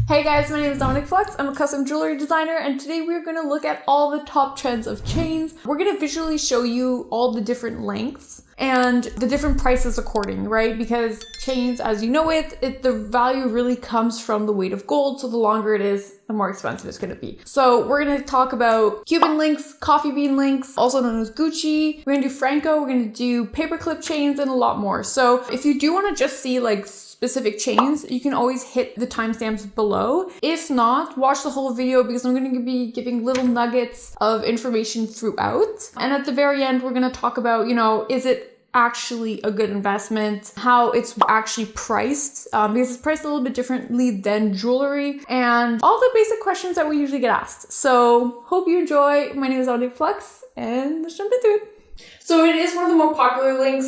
Hey guys, my name is Dominic Flex. I'm a custom jewelry designer, and today we're going to look at all the top trends of chains. We're going to visually show you all the different lengths and the different prices according, right? Because chains, as you know the value really comes from the weight of gold. So the longer it is, the more expensive it's going to be. So we're going to talk about Cuban links, coffee bean links, also known as Gucci. We're going to do Franco. We're going to do paperclip chains and a lot more. So if you do want to just see like specific chains, you can always hit the timestamps below. If not, watch the whole video because I'm going to be giving little nuggets of information throughout. And at the very end, we're going to talk about, is it actually a good investment, how it's actually priced, because it's priced a little bit differently than jewelry, and all the basic questions that we usually get asked. So hope you enjoy. My name is Dominic Flex, and let's jump into it. So it is one of the more popular links.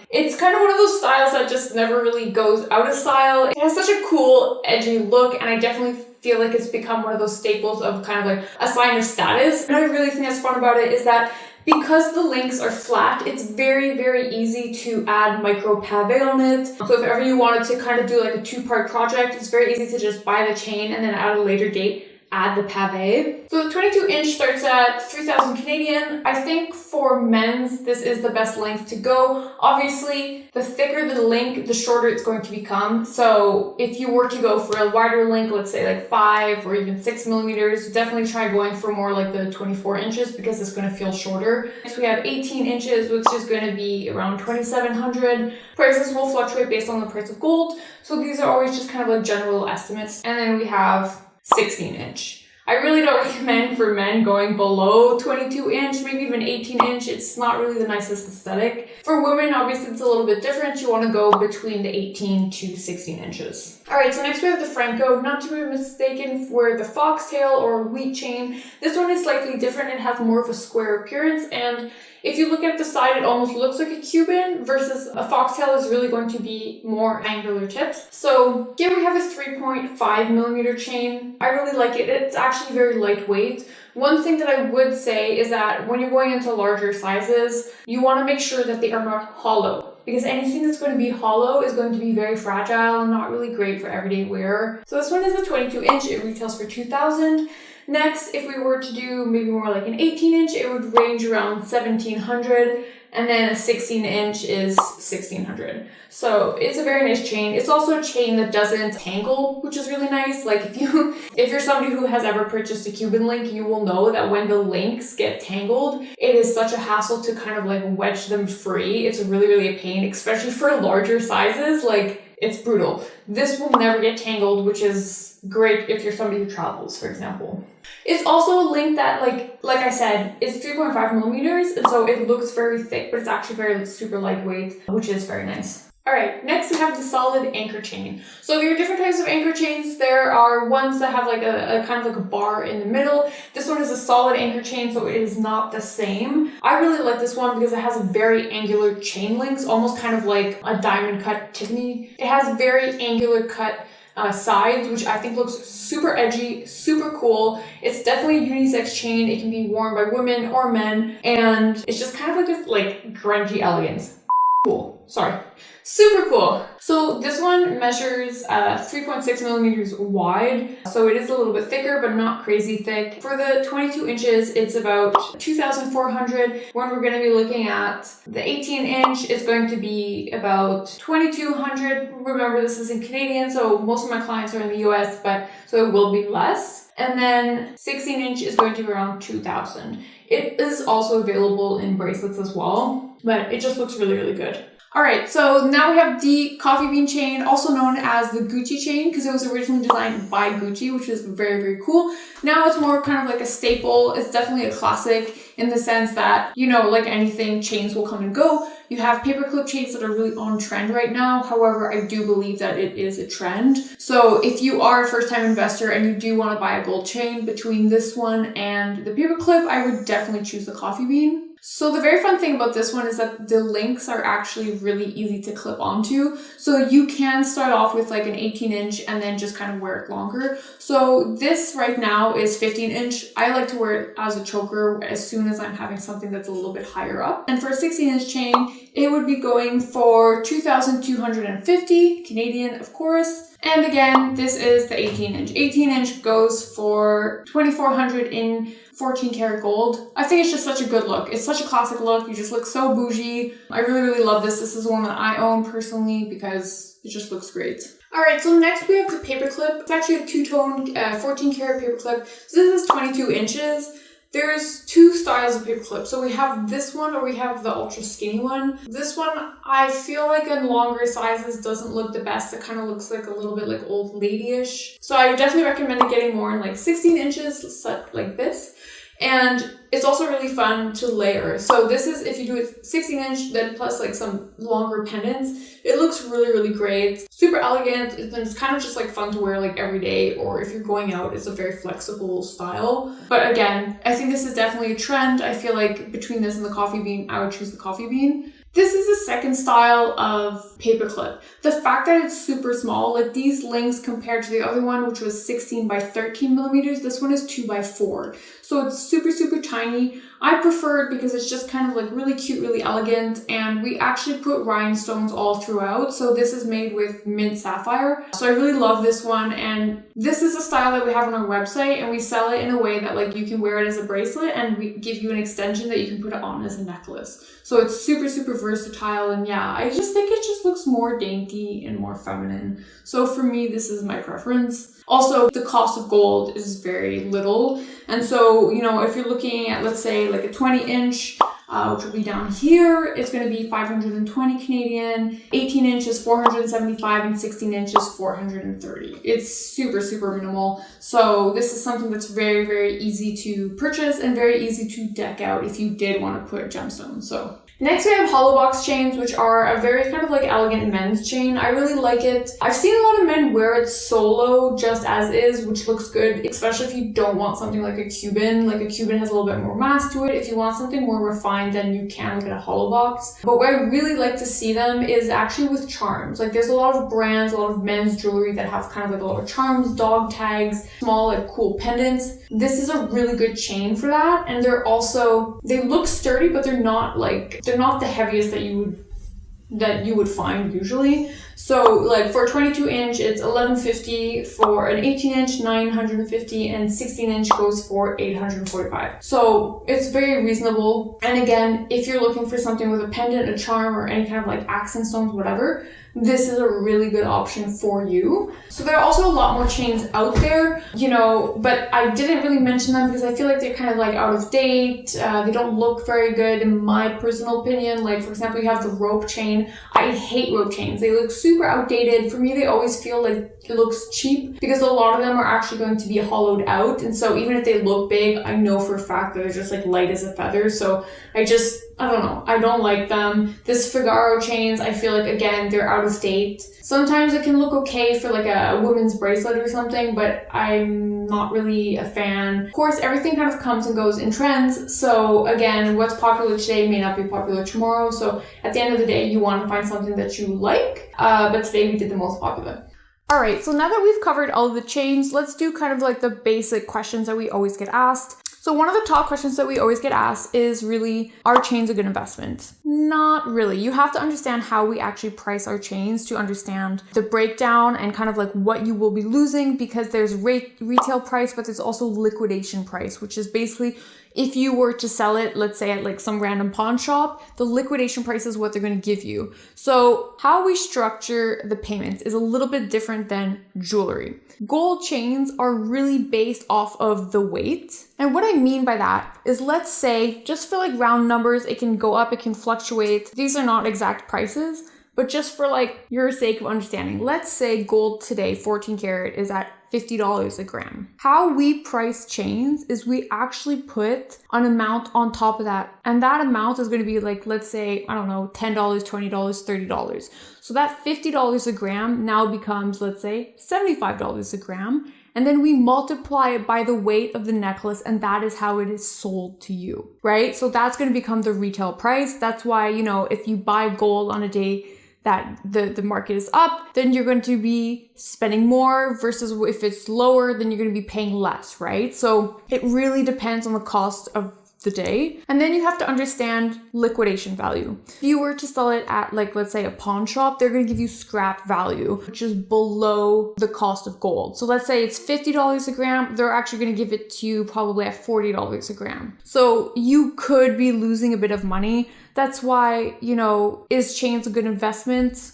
It's kind of one of those styles that just never really goes out of style. It has such a cool, edgy look, and I definitely feel like it's become one of those staples of kind of like a sign of status. And I really think that's fun about it is that because the links are flat, it's very, very easy to add micro pave on it. So if ever you wanted to kind of do like a two-part project, it's very easy to just buy the chain and then at a later date add the pave. So the 22 inch starts at 3,000 Canadian. I think for men's, this is the best length to go. Obviously, the thicker the link, the shorter it's going to become. So if you were to go for a wider link, let's say like 5 or even 6 millimeters, definitely try going for more like the 24 inches because it's going to feel shorter. Next we have 18 inches, which is going to be around 2,700. Prices will fluctuate based on the price of gold. So these are always just kind of like general estimates. And then we have 16 inch. I really don't recommend for men going below 22 inch, maybe even 18 inch. It's not really the nicest aesthetic. For women, obviously it's a little bit different. You want to go between the 18 to 16 inches. All right, so next we have the Franco, not to be mistaken for the foxtail or wheat chain. This one is slightly different. It has more of a square appearance, and if you look at the side, it almost looks like a Cuban versus a foxtail is really going to be more angular tips. So here we have a 3.5 millimeter chain. I really like it. It's actually very lightweight. One thing that I would say is that when you're going into larger sizes, you want to make sure that they are not hollow, because anything that's going to be hollow is going to be very fragile and not really great for everyday wear. So this one is a 22 inch. It retails for 2,000. Next, if we were to do maybe more like an 18 inch, it would range around 1,700, and then a 16 inch is 1,600. So it's a very nice chain. It's also a chain that doesn't tangle, which is really nice. Like if you're somebody who has ever purchased a Cuban link, you will know that when the links get tangled, it is such a hassle to kind of like wedge them free. It's really, really a pain, especially for larger sizes. Like, it's brutal. This will never get tangled, which is great if you're somebody who travels, for example. It's also a link that, like I said, is 3.5 millimeters, and so it looks very thick, but it's actually very super lightweight, which is very nice. All right, next we have the solid anchor chain. So there are different types of anchor chains. There are ones that have like a kind of like a bar in the middle. This one is a solid anchor chain, so it is not the same. I really like this one because it has a very angular chain links, almost kind of like a diamond cut Tiffany. It has very angular cut sides, which I think looks super edgy, super cool. It's definitely a unisex chain. It can be worn by women or men, and it's just kind of like this like grungy elegance. Cool. Sorry. Super cool. So this one measures 3.6 millimeters wide. So it is a little bit thicker, but not crazy thick. For the 22 inches, it's about 2,400. When we're going to be looking at the 18 inch, it's going to be about 2,200. Remember, this is in Canadian, so most of my clients are in the US, but so it will be less. And then 16 inch is going to be around 2,000. It is also available in bracelets as well, but it just looks really, really good. All right, so now we have the coffee bean chain, also known as the Gucci chain, because it was originally designed by Gucci, which is very, very cool. Now it's more kind of like a staple. It's definitely a classic in the sense that, like anything, chains will come and go. You have paperclip chains that are really on trend right now. However, I do believe that it is a trend. So if you are a first-time investor and you do want to buy a gold chain between this one and the paperclip, I would definitely choose the coffee bean. So the very fun thing about this one is that the links are actually really easy to clip onto. So you can start off with like an 18 inch and then just kind of wear it longer. So this right now is 15 inch. I like to wear it as a choker as soon as I'm having something that's a little bit higher up. And for a 16 inch chain, it would be going for 2,250 Canadian, of course. And again, this is the 18 inch. 18 inch goes for $2,400 in 14 karat gold. I think it's just such a good look. It's such a classic look. You just look so bougie. I really, really love this. This is one that I own personally because it just looks great. All right, so next we have the Paperclip. It's actually a two-tone 14 karat Paperclip. So this is 22 inches. There's two styles of Paperclip. So we have this one or we have the ultra skinny one. This one, I feel like in longer sizes doesn't look the best. It kind of looks like a little bit like old lady-ish. So I definitely recommend getting more in like 16 inches, like this. And it's also really fun to layer. So this is, if you do it 16 inch, then plus like some longer pendants, it looks really, really great. Super elegant. It's kind of just like fun to wear like every day, or if you're going out, it's a very flexible style. But again, I think this is definitely a trend. I feel like between this and the coffee bean, I would choose the coffee bean. This is the second style of Paperclip. The fact that it's super small, like these links compared to the other one, which was 16 by 13 millimeters, this one is 2 by 4. So it's super, super tiny. I prefer it because it's just kind of like really cute, really elegant, and we actually put rhinestones all throughout. So this is made with mint sapphire. So I really love this one, and this is a style that we have on our website, and we sell it in a way that like you can wear it as a bracelet, and we give you an extension that you can put it on as a necklace. So it's super, super versatile, and yeah, I just think it just looks more dainty and more feminine. So for me, this is my preference. Also, the cost of gold is very little. And so, you know, if you're looking at, let's say, like a 20 inch, which will be down here, it's going to be 520 Canadian, 18 inches, 475, and 16 inches, 430. It's super, super minimal. So this is something that's very, very easy to purchase and very easy to deck out if you did want to put gemstones. So next we have Hallow Box chains, which are a very kind of like elegant men's chain. I really like it. I've seen a lot of men wear it solo just as is, which looks good, especially if you don't want something like a Cuban. Like a Cuban has a little bit more mass to it. If you want something more refined, then you can look at a Hallow Box. But where I really like to see them is actually with charms. Like there's a lot of brands, a lot of men's jewelry that have kind of like a lot of charms, dog tags, small like cool pendants. This is a really good chain for that. And they're also, they look sturdy, but they're not the heaviest that you would find usually. So like for a 22 inch, it's $1,150. For an 18 inch, $950, and 16 inch goes for $845. So it's very reasonable. And again, if you're looking for something with a pendant, a charm, or any kind of like accent stones, whatever, this is a really good option for you. So there are also a lot more chains out there, you know, but I didn't really mention them because I feel like they're kind of like out of date. They don't look very good in my personal opinion. Like for example, you have the rope chain. I hate rope chains. They look super outdated. For me, they always feel like it looks cheap because a lot of them are actually going to be hollowed out. And so even if they look big, I know for a fact that they're just like light as a feather. So I don't know. I don't like them. This Figaro chains, I feel like, again, they're out of date. Sometimes it can look okay for like a woman's bracelet or something, but I'm not really a fan. Of course, everything kind of comes and goes in trends. So again, what's popular today may not be popular tomorrow. So at the end of the day, you want to find something that you like. But today we did the most popular. All right, so now that we've covered all of the chains, let's do kind of like the basic questions that we always get asked. So one of the top questions that we always get asked is really, are chains a good investment? Not really. You have to understand how we actually price our chains to understand the breakdown and kind of like what you will be losing, because there's retail price, but there's also liquidation price, which is basically if you were to sell it, let's say at like some random pawn shop, the liquidation price is what they're going to give you. So how we structure the payments is a little bit different than jewelry. Gold chains are really based off of the weight. And what I mean by that is, let's say, just for like round numbers, it can go up, it can fluctuate. These are not exact prices, but just for like your sake of understanding, let's say gold today, 14 karat, is at $50 a gram. How we price chains is we actually put an amount on top of that. And that amount is going to be like, let's say, I don't know, $10, $20, $30. So that $50 a gram now becomes, let's say, $75 a gram. And then we multiply it by the weight of the necklace, and that is how it is sold to you, right? So that's going to become the retail price. That's why, you know, if you buy gold on a day that the market is up, then you're going to be spending more, versus if it's lower, then you're going to be paying less, right? So it really depends on the cost of the day. And then you have to understand liquidation value. If you were to sell it at, like, let's say a pawn shop, they're going to give you scrap value, which is below the cost of gold. So let's say it's $50 a gram, they're actually going to give it to you probably at $40 a gram. So you could be losing a bit of money. That's why, you know, is chains a good investment?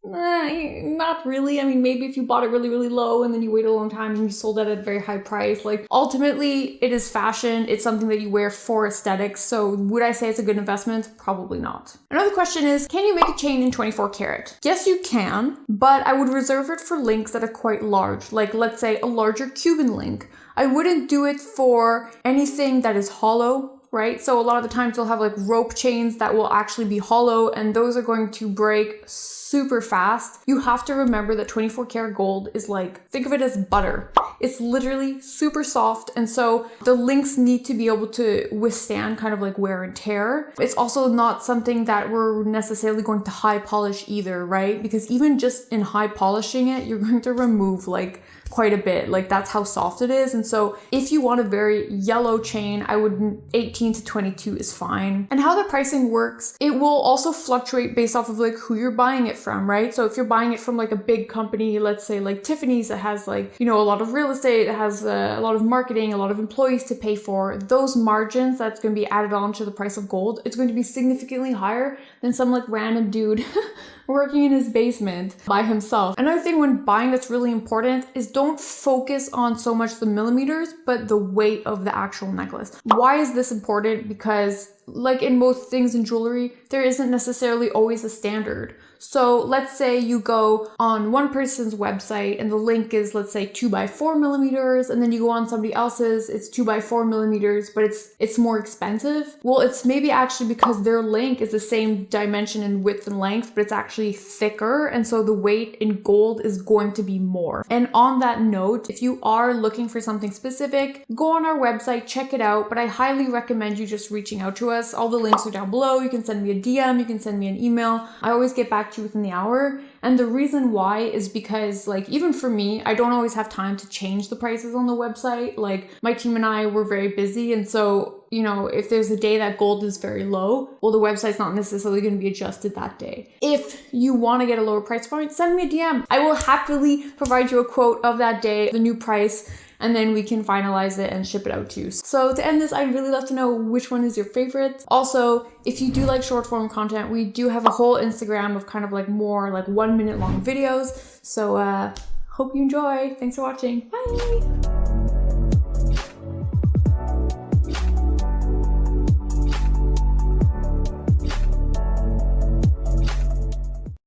Not really. I mean, maybe if you bought it really, really low and then you wait a long time and you sold it at a very high price, like ultimately it is fashion. It's something that you wear for aesthetics. So would I say it's a good investment? Probably not. Another question is, can you make a chain in 24 karat? Yes, you can, but I would reserve it for links that are quite large. Like let's say a larger Cuban link. I wouldn't do it for anything that is hollow. Right? So a lot of the times they'll have like rope chains that will actually be hollow, and those are going to break super fast. You have to remember that 24 karat gold is like, think of it as butter. It's literally super soft. And so the links need to be able to withstand kind of like wear and tear. It's also not something that we're necessarily going to high polish either, right? Because even just in high polishing it, you're going to remove like quite a bit. Like that's how soft it is. And so if you want a very yellow chain, I would 18 to 22 is fine. And how the pricing works, it will also fluctuate based off of like who you're buying it from, right? So if you're buying it from like a big company, let's say like Tiffany's, that has like, you know, a lot of real estate, it has a lot of marketing, a lot of employees to pay for, those margins that's going to be added on to the price of gold, it's going to be significantly higher than some like random dude working in his basement by himself. Another thing when buying that's really important is don't focus on so much the millimeters, but the weight of the actual necklace. Why is this important? Because like in most things in jewelry, there isn't necessarily always a standard. So let's say you go on one person's website and the link is, let's say 2x4 millimeters, and then you go on somebody else's, it's 2x4 millimeters, but it's more expensive. Well, it's maybe actually because their link is the same dimension in width and length, but it's actually thicker. And so the weight in gold is going to be more. And on that note, if you are looking for something specific, go on our website, check it out. But I highly recommend you just reaching out to us. All the links are down below. You can send me a DM, you can send me an email. I always get back to you within the hour. And the reason why is because, like, even for me, I don't always have time to change the prices on the website. Like, my team and I were very busy, and so, you know, if there's a day that gold is very low, well, the website's not necessarily going to be adjusted that day. If you want to get a lower price point, send me a DM. I will happily provide you a quote of that day, the new price, and then we can finalize it and ship it out to you. So to end this, I'd really love to know which one is your favorite. Also, if you do like short form content, we do have a whole Instagram of kind of like more like 1 minute long videos. So hope you enjoy. Thanks for watching. Bye.